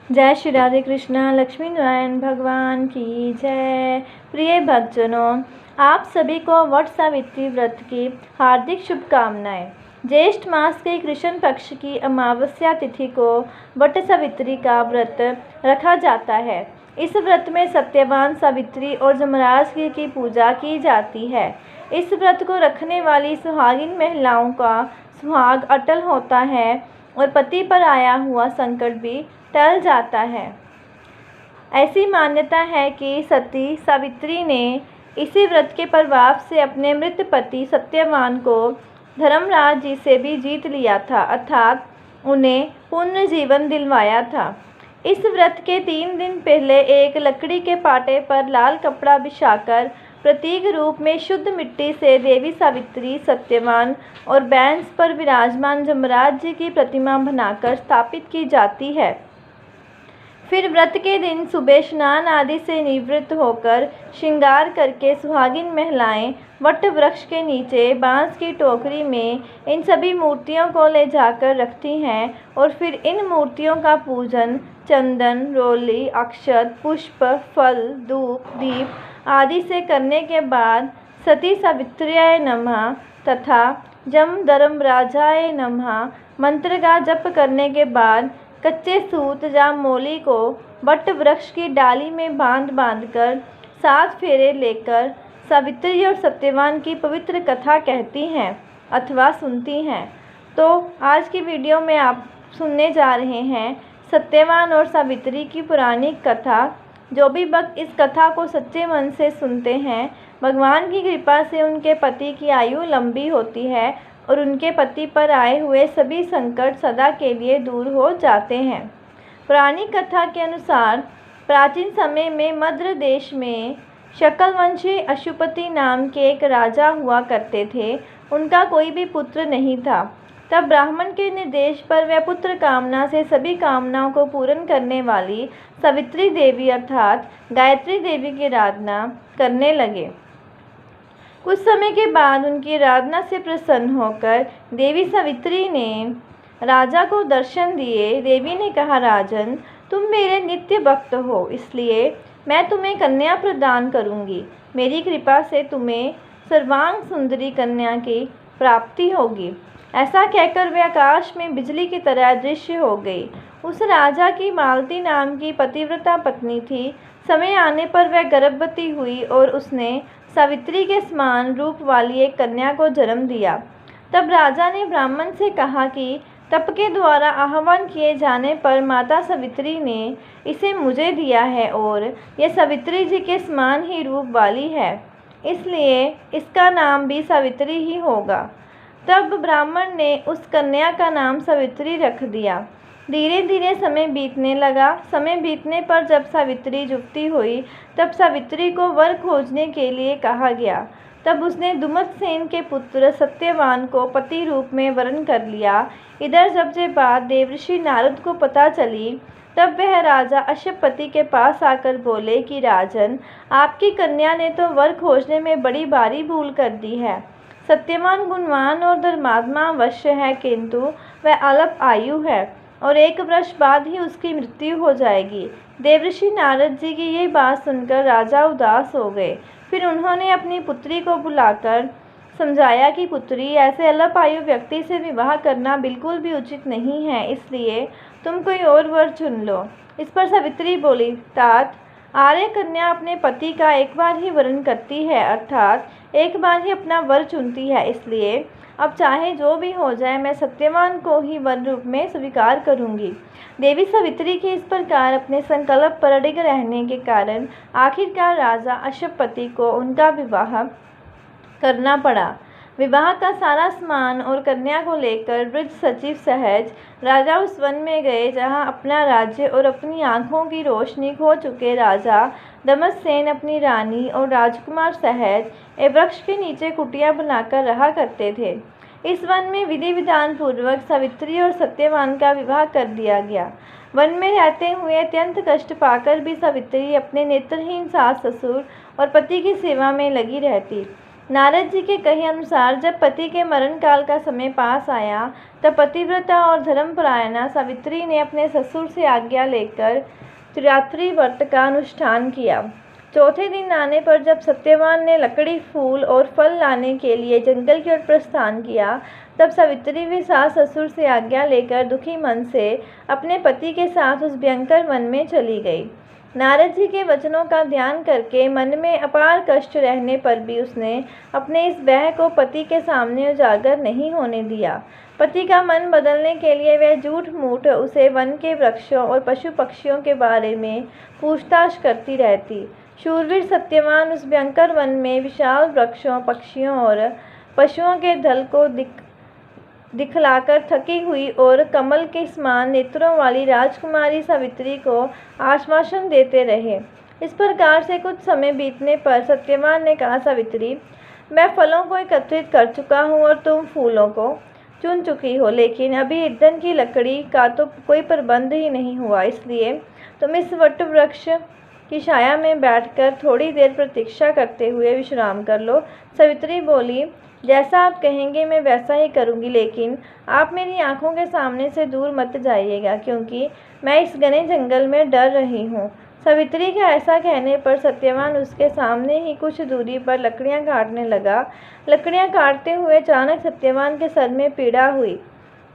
जय श्री राधे कृष्णा। लक्ष्मी नारायण भगवान की जय। प्रिय भक्तजनों, आप सभी को वट सावित्री व्रत की हार्दिक शुभकामनाएं। ज्येष्ठ मास के कृष्ण पक्ष की अमावस्या तिथि को वट सावित्री का व्रत रखा जाता है। इस व्रत में सत्यवान, सावित्री और जमराज की पूजा की जाती है। इस व्रत को रखने वाली सुहागिन महिलाओं का सुहाग अटल होता है और पति पर आया हुआ संकट भी टल जाता है। ऐसी मान्यता है कि सती सावित्री ने इसी व्रत के प्रभाव से अपने मृत पति सत्यवान को धर्मराज जी से भी जीत लिया था, अर्थात उन्हें पुनर्जीवन दिलवाया था। इस व्रत के 3 दिन पहले एक लकड़ी के पाटे पर लाल कपड़ा बिछाकर प्रतीक रूप में शुद्ध मिट्टी से देवी सावित्री, सत्यवान और बैंस पर विराजमान जमराज जी की प्रतिमा बनाकर स्थापित की जाती है। फिर व्रत के दिन सुबह स्नान आदि से निवृत्त होकर श्रृंगार करके सुहागिन महिलाएं वट वृक्ष के नीचे बांस की टोकरी में इन सभी मूर्तियों को ले जाकर रखती हैं और फिर इन मूर्तियों का पूजन चंदन, रोली, अक्षत, पुष्प, फल, धूप, दीप आदि से करने के बाद सती सावित्र्याय नमः तथा जम धर्मराजाय नमः मंत्र का जप करने के बाद कच्चे सूत या मोली को वट वृक्ष की डाली में बांध कर 7 फेरे लेकर सावित्री और सत्यवान की पवित्र कथा कहती हैं अथवा सुनती हैं। तो आज की वीडियो में आप सुनने जा रहे हैं सत्यवान और सावित्री की पुरानी कथा। जो भी भक्त इस कथा को सच्चे मन से सुनते हैं, भगवान की कृपा से उनके पति की आयु लंबी होती है और उनके पति पर आए हुए सभी संकट सदा के लिए दूर हो जाते हैं। पुरानी कथा के अनुसार प्राचीन समय में मद्र देश में शकलवंशी अशुपति नाम के एक राजा हुआ करते थे। उनका कोई भी पुत्र नहीं था। तब ब्राह्मण के निर्देश पर वह पुत्र कामना से सभी कामनाओं को पूर्ण करने वाली सावित्री देवी अर्थात गायत्री देवी की आराधना करने लगे। कुछ समय के बाद उनकी आराधना से प्रसन्न होकर देवी सावित्री ने राजा को दर्शन दिए। देवी ने कहा, राजन, तुम मेरे नित्य भक्त हो, इसलिए मैं तुम्हें कन्या प्रदान करूंगी। मेरी कृपा से तुम्हें सर्वांग सुंदरी कन्या की प्राप्ति होगी। ऐसा कहकर वे आकाश में बिजली की तरह दृश्य हो गई। उस राजा की मालती नाम की पतिव्रता पत्नी थी। समय आने पर वह गर्भवती हुई और उसने सावित्री के समान रूप वाली एक कन्या को जन्म दिया। तब राजा ने ब्राह्मण से कहा कि तप के द्वारा आह्वान किए जाने पर माता सावित्री ने इसे मुझे दिया है और यह सावित्री जी के समान ही रूप वाली है, इसलिए इसका नाम भी सावित्री ही होगा। तब ब्राह्मण ने उस कन्या का नाम सावित्री रख दिया। धीरे धीरे समय बीतने लगा। समय बीतने पर जब सावित्री युवती हुई तब सावित्री को वर खोजने के लिए कहा गया। तब उसने दुमतसेन के पुत्र सत्यवान को पति रूप में वरण कर लिया। इधर जब ये बात देवर्षि नारद को पता चली तब वह राजा अशुपति के पास आकर बोले कि राजन, आपकी कन्या ने तो वर खोजने में बड़ी भारी भूल कर दी है। सत्यवान गुणवान और धर्मात्मा अवश्य है, किंतु वह अल्प आयु है और 1 वर्ष बाद ही उसकी मृत्यु हो जाएगी। देवर्षि नारद जी की ये बात सुनकर राजा उदास हो गए। फिर उन्होंने अपनी पुत्री को बुलाकर समझाया कि पुत्री, ऐसे अल्प आयु व्यक्ति से विवाह करना बिल्कुल भी उचित नहीं है, इसलिए तुम कोई और वर चुन लो। इस पर सावित्री बोली, तात, आर्य कन्या अपने पति का एक बार ही वरण करती है, अर्थात एक बार ही अपना वर चुनती है, इसलिए अब चाहे जो भी हो जाए मैं सत्यवान को ही वर रूप में स्वीकार करूंगी। देवी सावित्री के इस प्रकार अपने संकल्प पर अडिग रहने के कारण आखिरकार राजा अशुपति को उनका विवाह करना पड़ा। विवाह का सारा सामान और कन्या को लेकर वृद्ध सचिव सहज राजा उस वन में गए जहां अपना राज्य और अपनी आंखों की रोशनी खो चुके राजा दमतसेन अपनी रानी और राजकुमार सहज एक वृक्ष के नीचे कुटिया बनाकर रहा करते थे। इस वन में विधि विधान पूर्वक सावित्री और सत्यवान का विवाह कर दिया गया। वन में रहते हुए अत्यंत कष्ट पाकर भी सावित्री अपने नेत्रहीन सास ससुर और पति की सेवा में लगी रहती। नारद जी के कहे अनुसार जब पति के मरण काल का समय पास आया तब पतिव्रता और धर्मपरायणा सावित्री ने अपने ससुर से आज्ञा लेकर त्रिरात्रि व्रत का अनुष्ठान किया। चौथे दिन आने पर जब सत्यवान ने लकड़ी, फूल और फल लाने के लिए जंगल की ओर प्रस्थान किया, तब सावित्री भी सास ससुर से आज्ञा लेकर दुखी मन से अपने पति के साथ उस भयंकर वन में चली गई। नारद जी के वचनों का ध्यान करके मन में अपार कष्ट रहने पर भी उसने अपने इस भय को पति के सामने उजागर नहीं होने दिया। पति का मन बदलने के लिए वह झूठ मूठ उसे वन के वृक्षों और पशु पक्षियों के बारे में पूछताछ करती रहती। शूरवीर सत्यवान उस भयंकर वन में विशाल वृक्षों, पक्षियों और पशुओं के दल को दिखलाकर थकी हुई और कमल के समान नेत्रों वाली राजकुमारी सावित्री को आश्वासन देते रहे। इस प्रकार से कुछ समय बीतने पर सत्यवान ने कहा, सावित्री, मैं फलों को एकत्रित कर चुका हूँ और तुम फूलों को चुन चुकी हो, लेकिन अभी ईंधन की लकड़ी का तो कोई प्रबंध ही नहीं हुआ, इसलिए तुम इस वट वृक्ष की छाया में बैठकर थोड़ी देर प्रतीक्षा करते हुए विश्राम कर लो। सावित्री बोली, जैसा आप कहेंगे मैं वैसा ही करूंगी, लेकिन आप मेरी आंखों के सामने से दूर मत जाइएगा, क्योंकि मैं इस घने जंगल में डर रही हूँ। सावित्री के ऐसा कहने पर सत्यवान उसके सामने ही कुछ दूरी पर लकड़ियाँ काटने लगा। लकड़ियाँ काटते हुए अचानक सत्यवान के सर में पीड़ा हुई।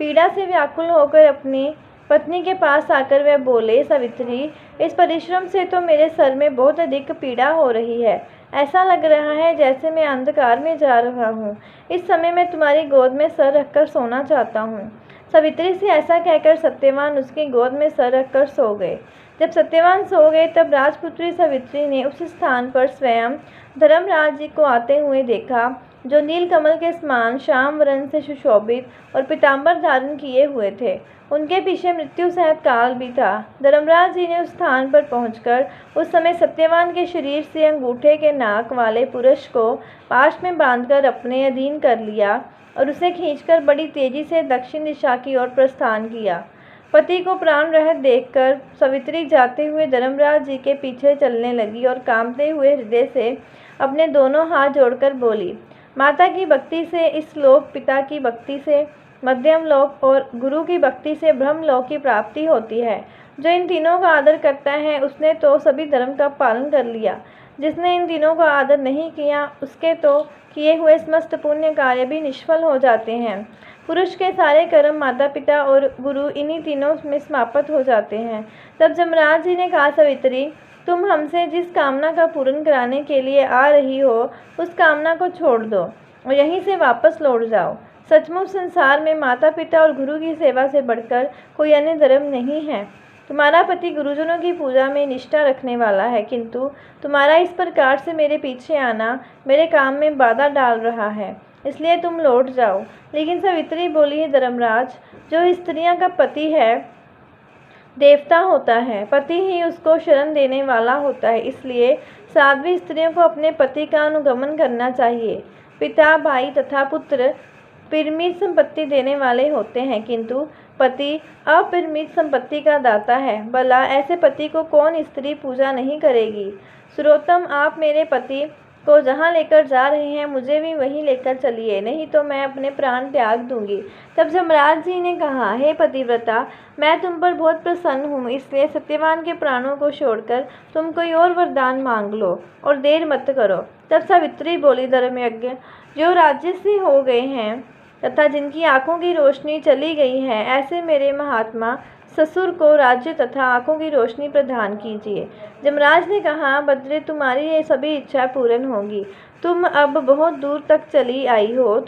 पीड़ा से व्याकुल होकर अपनी पत्नी के पास आकर वह बोले, सावित्री, इस परिश्रम से तो मेरे सर में बहुत अधिक पीड़ा हो रही है। ऐसा लग रहा है जैसे मैं अंधकार में जा रहा हूँ। इस समय मैं तुम्हारी गोद में सर रखकर सोना चाहता हूँ। सावित्री से ऐसा कहकर सत्यवान उसकी गोद में सर रखकर सो गए। जब सत्यवान सो गए तब राजपुत्री सावित्री ने उस स्थान पर स्वयं धर्मराज जी को आते हुए देखा, जो नीलकमल के समान श्याम वर्ण से सुशोभित और पीताम्बर धारण किए हुए थे। उनके पीछे मृत्यु सहित काल भी था। धर्मराज जी ने उस स्थान पर पहुंचकर उस समय सत्यवान के शरीर से अंगूठे के नाक वाले पुरुष को पाश में बांधकर अपने अधीन कर लिया और उसे खींचकर बड़ी तेजी से दक्षिण दिशा की ओर प्रस्थान किया। पति को प्राण रहित देखकर सावित्री जाते हुए धर्मराज जी के पीछे चलने लगी और कांपते हुए हृदय से अपने दोनों हाथ जोड़कर बोली, माता की भक्ति से इस लोक, पिता की भक्ति से मध्यम लोक और गुरु की भक्ति से ब्रह्म लोक की प्राप्ति होती है। जो इन तीनों का आदर करता है उसने तो सभी धर्म का पालन कर लिया। जिसने इन तीनों का आदर नहीं किया उसके तो किए हुए समस्त पुण्य कार्य भी निष्फल हो जाते हैं। पुरुष के सारे कर्म माता पिता और गुरु इन्हीं तीनों में समाप्त हो जाते हैं। तब जमराज जी ने कहा, सावित्री, तुम हमसे जिस कामना का पूर्ण कराने के लिए आ रही हो उस कामना को छोड़ दो और यहीं से वापस लौट जाओ। सचमुच संसार में माता पिता और गुरु की सेवा से बढ़कर कोई अन्य धर्म नहीं है। तुम्हारा पति गुरुजनों की पूजा में निष्ठा रखने वाला है, किंतु तुम्हारा इस प्रकार से मेरे पीछे आना मेरे काम में बाधा डाल रहा है, इसलिए तुम लौट जाओ। लेकिन सावित्री बोली, धर्मराज, जो स्त्रियां का पति है देवता होता है, पति ही उसको शरण देने वाला होता है, इसलिए साध्वी स्त्रियों को अपने पति का अनुगमन करना चाहिए। पिता, भाई तथा पुत्र परिमित संपत्ति देने वाले होते हैं, किंतु पति अपरिमित संपत्ति का दाता है। भला ऐसे पति को कौन स्त्री पूजा नहीं करेगी। सर्वोत्तम, आप मेरे पति को जहाँ लेकर जा रहे हैं मुझे भी वहीं लेकर चलिए, नहीं तो मैं अपने प्राण त्याग दूंगी। तब जमराज जी ने कहा, हे पतिव्रता, मैं तुम पर बहुत प्रसन्न हूँ, इसलिए सत्यवान के प्राणों को छोड़कर तुम कोई और वरदान मांग लो और देर मत करो। तब सावित्री बोली, धर्मयज्ञ जो राज्यसी हो गए हैं तथा जिनकी आंखों की रोशनी चली गई है, ऐसे मेरे महात्मा ससुर को राज्य तथा आंखों की रोशनी प्रदान कीजिए। जमराज ने कहा, बद्रे, तुम्हारी ये सभी इच्छा पूर्ण होगी। तुम अब बहुत दूर तक चली आई हो,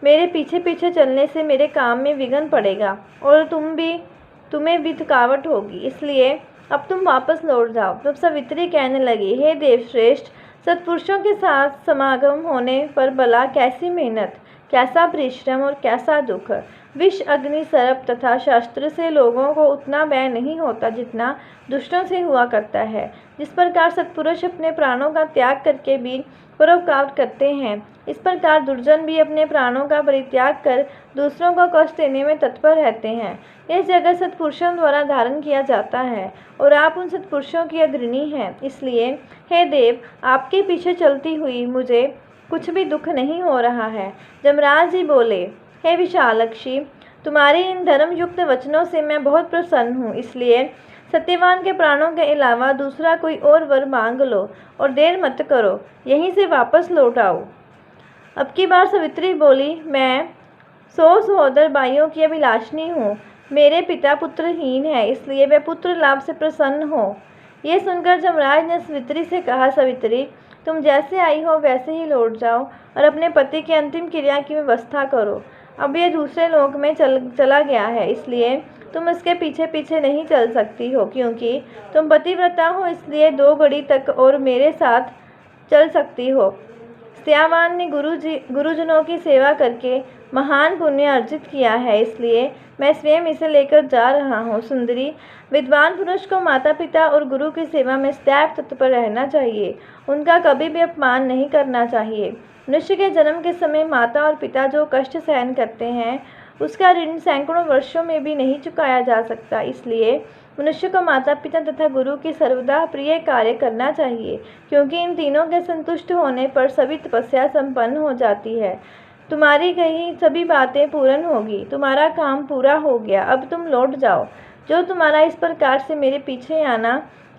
मेरे पीछे पीछे चलने से मेरे काम में विघ्न पड़ेगा और तुम्हें भी थकावट होगी, इसलिए अब तुम वापस लौट जाओ। तब सावित्री कहने लगी, हे देवश्रेष्ठ, सत्पुरुषों के साथ समागम होने पर भला कैसी मेहनत, कैसा परिश्रम और कैसा दुख। विष, अग्नि, सर्प तथा शस्त्र से लोगों को उतना भय नहीं होता जितना दुष्टों से हुआ करता है। जिस प्रकार सत्पुरुष अपने प्राणों का त्याग करके भी परोपकार करते हैं, इस प्रकार दुर्जन भी अपने प्राणों का परित्याग कर दूसरों को कष्ट देने में तत्पर रहते हैं। यह जगत सत्पुरुषों द्वारा धारण किया जाता है और आप उन सत्पुरुषों की अग्रणी हैं। इसलिए हे देव, आपके पीछे चलती हुई मुझे कुछ भी दुख नहीं हो रहा है। जमराज जी बोले, हे विशालाक्षी, तुम्हारी इन धर्मयुक्त वचनों से मैं बहुत प्रसन्न हूँ, इसलिए सत्यवान के प्राणों के अलावा दूसरा कोई और वर मांग लो और देर मत करो, यहीं से वापस लौट आओ। अब की बार सावित्री बोली, मैं 100 सहोदर भाइयों की अभिलाषणी हूँ। मेरे पिता पुत्रहीन है, इसलिए वे पुत्र लाभ से प्रसन्न हो। ये सुनकर जमराज ने सावित्री से कहा, सावित्री, तुम जैसे आई हो वैसे ही लौट जाओ और अपने पति की अंतिम क्रिया की व्यवस्था करो। अब ये दूसरे लोक में चला गया है, इसलिए तुम इसके पीछे पीछे नहीं चल सकती हो, क्योंकि तुम पतिव्रता हो, इसलिए 2 घड़ी तक और मेरे साथ चल सकती हो। सत्यवान ने गुरुजनों की सेवा करके महान पुण्य अर्जित किया है, इसलिए मैं स्वयं इसे लेकर जा रहा हूँ। सुंदरी, विद्वान पुरुष को माता पिता और गुरु की सेवा में सदैव तत्पर रहना चाहिए, उनका कभी भी अपमान नहीं करना चाहिए। मनुष्य के जन्म के समय माता और पिता जो कष्ट सहन करते हैं, उसका ऋण सैकड़ों वर्षों में भी नहीं चुकाया जा सकता। इसलिए मनुष्य को माता पिता तथा गुरु की सर्वदा प्रिय कार्य करना चाहिए, क्योंकि इन तीनों के संतुष्ट होने पर सभी तपस्या संपन्न हो जाती है। तुम्हारी कही सभी बातें पूर्ण होगी, तुम्हारा काम पूरा हो गया, अब तुम लौट जाओ। जो तुम्हारा इस प्रकार से मेरे पीछे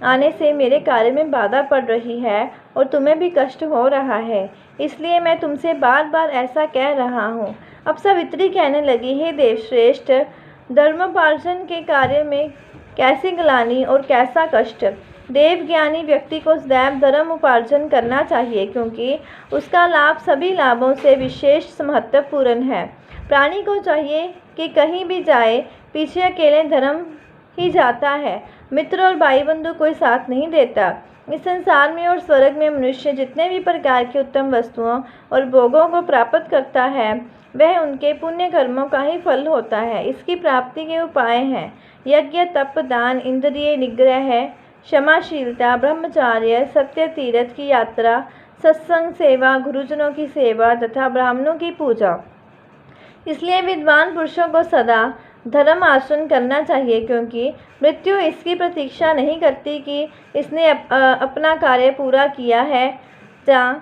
आने से मेरे कार्य में बाधा पड़ रही है और तुम्हें भी कष्ट हो रहा है, इसलिए मैं तुमसे बार बार ऐसा कह रहा हूँ। अब सावित्री कहने लगी, हे देवश्रेष्ठ, धर्मोपार्जन के कार्य में कैसी ग्लानि और कैसा कष्ट। देवज्ञानी व्यक्ति को सदैव धर्म उपार्जन करना चाहिए, क्योंकि उसका लाभ सभी लाभों से विशेष महत्वपूर्ण है। प्राणी को चाहिए कि कहीं भी जाए, पीछे अकेले धर्म ही जाता है, मित्र और भाई बंधु कोई साथ नहीं देता। इस संसार में और स्वर्ग में मनुष्य जितने भी प्रकार की उत्तम वस्तुओं और भोगों को प्राप्त करता है, वह उनके पुण्य कर्मों का ही फल होता है। इसकी प्राप्ति के उपाय हैं यज्ञ, तप, दान, इंद्रिय निग्रह, क्षमाशीलता, ब्रह्मचार्य, सत्य, तीर्थ की यात्रा, सत्संग, सेवा, गुरुजनों की सेवा तथा ब्राह्मणों की पूजा। इसलिए विद्वान पुरुषों को सदा धर्म आचरण करना चाहिए, क्योंकि मृत्यु इसकी प्रतीक्षा नहीं करती कि इसने अपना कार्य पूरा किया है या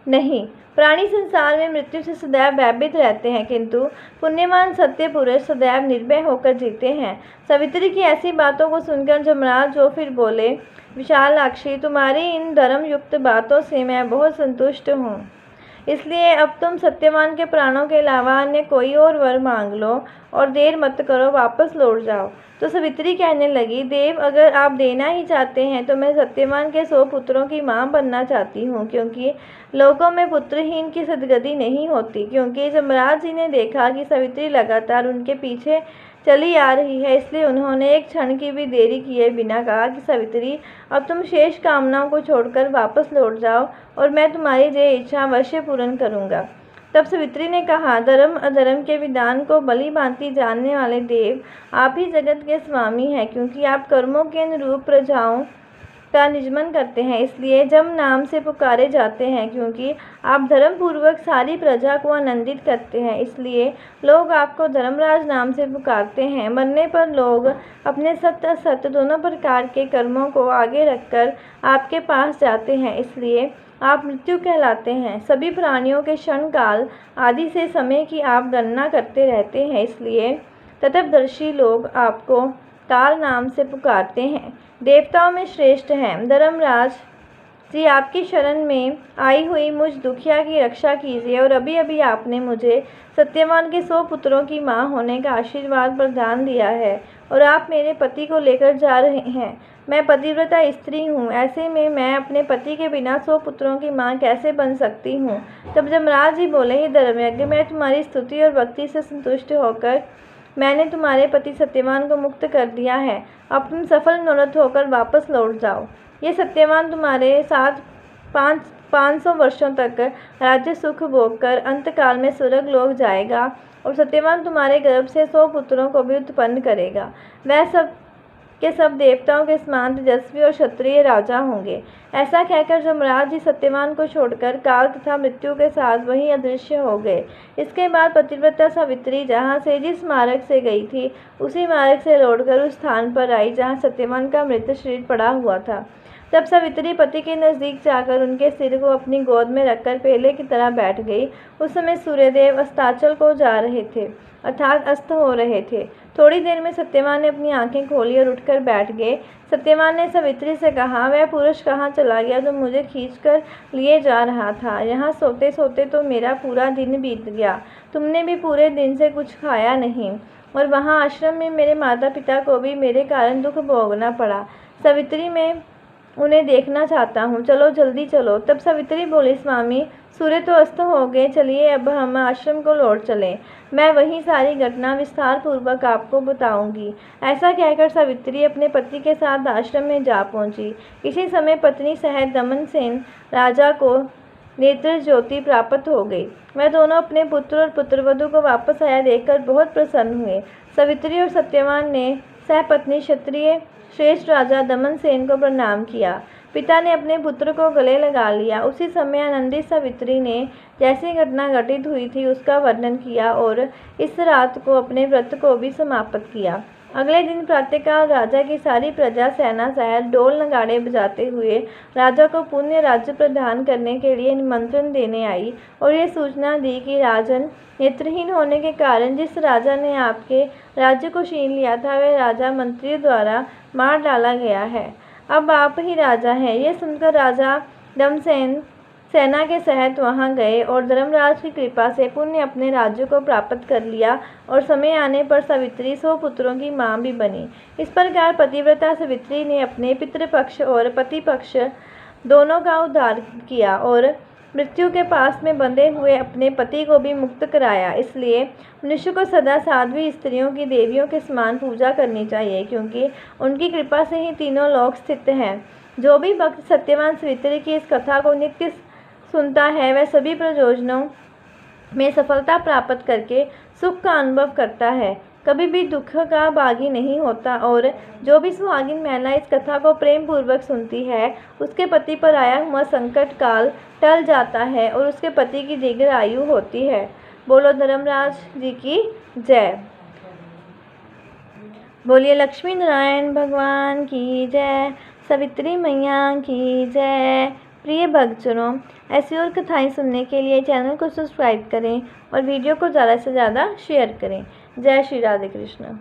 नहीं। प्राणी संसार में मृत्यु से सदैव भयभीत रहते हैं, किंतु पुण्यवान सत्य पुरुष सदैव निर्भय होकर जीते हैं। सावित्री की ऐसी बातों को सुनकर जमराज जो फिर बोले, विशालाक्षी, तुम्हारी इन धर्मयुक्त बातों से मैं बहुत संतुष्ट हूँ, इसलिए अब तुम सत्यवान के प्राणों के अलावा अन्य कोई और वर मांग लो और देर मत करो, वापस लौट जाओ। तो सावित्री कहने लगी, देव, अगर आप देना ही चाहते हैं तो मैं सत्यवान के 100 पुत्रों की माँ बनना चाहती हूँ, क्योंकि लोगों में पुत्रहीन की सदगति नहीं होती। क्योंकि जमराज जी ने देखा कि सावित्री लगातार उनके पीछे चली आ रही है, इसलिए उन्होंने एक क्षण की भी देरी किए बिना कहा कि सावित्री, अब तुम शेष कामनाओं को छोड़कर वापस लौट जाओ और मैं तुम्हारी जो इच्छा अवश्य पूर्ण करूँगा। तब सावित्री ने कहा, धर्म अधर्म के विधान को भली भांति जानने वाले देव, आप ही जगत के स्वामी हैं, क्योंकि आप कर्मों के अनुरूप प्रजाओं का निजमन करते हैं, इसलिए जम नाम से पुकारे जाते हैं। क्योंकि आप धर्म पूर्वक सारी प्रजा को आनंदित करते हैं, इसलिए लोग आपको धर्मराज नाम से पुकारते हैं। मरने पर लोग अपने सत्य असत्य दोनों प्रकार के कर्मों को आगे रखकर आपके पास जाते हैं, इसलिए आप मृत्यु कहलाते हैं। सभी प्राणियों के क्षण काल आदि से समय की आप गणना करते रहते हैं, इसलिए तत्वदर्शी लोग आपको काल नाम से पुकारते हैं। देवताओं में श्रेष्ठ हैं। धर्मराज जी, आपकी शरण में आई हुई मुझ दुखिया की रक्षा कीजिए। और अभी अभी आपने मुझे सत्यवान के 100 पुत्रों की माँ होने का आशीर्वाद प्रदान दिया है और आप मेरे पति को लेकर जा रहे हैं। मैं पतिव्रता स्त्री हूँ, ऐसे में मैं अपने पति के बिना 100 पुत्रों की माँ कैसे बन सकती हूँ। तब जमराज जी बोले, हे धर्मयज्ञ, मैं तुम्हारी स्तुति और भक्ति से संतुष्ट होकर मैंने तुम्हारे पति सत्यवान को मुक्त कर दिया है। अब तुम सफल मनोरथ होकर वापस लौट जाओ। ये सत्यवान तुम्हारे साथ 500 वर्षों तक राज्य सुख भोगकर अंतकाल में स्वर्ग लोक जाएगा और सत्यवान तुम्हारे गर्भ से 100 पुत्रों को भी उत्पन्न करेगा। वह सब के सब देवताओं के समान तेजस्वी और क्षत्रिय राजा होंगे। ऐसा कहकर जमराज जी सत्यवान को छोड़कर काल तथा मृत्यु के साथ वहीं अदृश्य हो गए। इसके बाद पतिव्रता सावित्री जहाँ से जिस मार्ग से गई थी, उसी मार्ग से लौटकर उस स्थान पर आई जहाँ सत्यवान का मृत शरीर पड़ा हुआ था। तब सावित्री पति के नज़दीक जाकर उनके सिर को अपनी गोद में रखकर पहले की तरह बैठ गई। उस समय सूर्यदेव अस्ताचल को जा रहे थे, अर्थात अस्त हो रहे थे। थोड़ी देर में सत्यवान ने अपनी आंखें खोली और उठकर बैठ गए। सत्यवान ने सावित्री से कहा, वह पुरुष कहाँ चला गया जो मुझे खींचकर लिए जा रहा था? यहाँ सोते सोते तो मेरा पूरा दिन बीत गया। तुमने भी पूरे दिन से कुछ खाया नहीं, और वहाँ आश्रम में मेरे माता पिता को भी मेरे कारण दुख भोगना पड़ा। सावित्री, मैं उन्हें देखना चाहता हूँ, चलो जल्दी चलो। तब सावित्री बोली, स्वामी, सूर्य तो अस्त हो गए, चलिए अब हम आश्रम को लौट चलें। मैं वहीं सारी घटना विस्तार पूर्वक आपको बताऊंगी। ऐसा कहकर सावित्री अपने पति के साथ आश्रम में जा पहुंची। इसी समय पत्नी सहित दमनसेन राजा को नेत्र ज्योति प्राप्त हो गई। वह दोनों अपने पुत्र और पुत्रवधू को वापस आया देखकर बहुत प्रसन्न हुए। सावित्री और सत्यवान ने सहपत्नी क्षत्रिय श्रेष्ठ राजा दमनसेन को प्रणाम किया। पिता ने अपने पुत्र को गले लगा लिया। उसी समय आनंदित सावित्री ने जैसी घटना घटित हुई थी उसका वर्णन किया और इस रात को अपने व्रत को भी समाप्त किया। अगले दिन प्रातःकाल राजा की सारी प्रजा सेना सहित ढोल नगाड़े बजाते हुए राजा को पुण्य राज्य प्रदान करने के लिए निमंत्रण देने आई और ये सूचना दी कि राजन, नेत्रहीन होने के कारण जिस राजा ने आपके राज्य को छीन लिया था वह राजा मंत्रियों द्वारा मार डाला गया है। अब आप ही राजा हैं। यह सुनकर राजा दमसेन सेना के सहित वहां गए और धर्मराज की कृपा से पुण्य अपने राज्य को प्राप्त कर लिया और समय आने पर सावित्री 100 पुत्रों की मां भी बनी। इस प्रकार पतिव्रता सावित्री ने अपने पितृपक्ष और पतिपक्ष दोनों का उद्धार किया और मृत्यु के पास में बंधे हुए अपने पति को भी मुक्त कराया। इसलिए मनुष्य को सदा साध्वी स्त्रियों की देवियों के समान पूजा करनी चाहिए, क्योंकि उनकी कृपा से ही तीनों लोक स्थित हैं। जो भी भक्त सत्यवान सावित्री की इस कथा को नित्य सुनता है वह सभी प्रयोजनों में सफलता प्राप्त करके सुख का अनुभव करता है, कभी भी दुख का भागी नहीं होता। और जो भी सुहागिन महिला इस कथा को प्रेम पूर्वक सुनती है उसके पति पर आया हुआ संकट काल टल जाता है और उसके पति की दीर्घ आयु होती है। बोलो धर्मराज जी की जय। बोलिए लक्ष्मी नारायण भगवान की जय, सावित्री मैया की जय। प्रिय भक्तजनों, ऐसी और कथाएं सुनने के लिए चैनल को सब्सक्राइब करें और वीडियो को ज़्यादा से ज़्यादा शेयर करें। जय श्री राधे कृष्ण।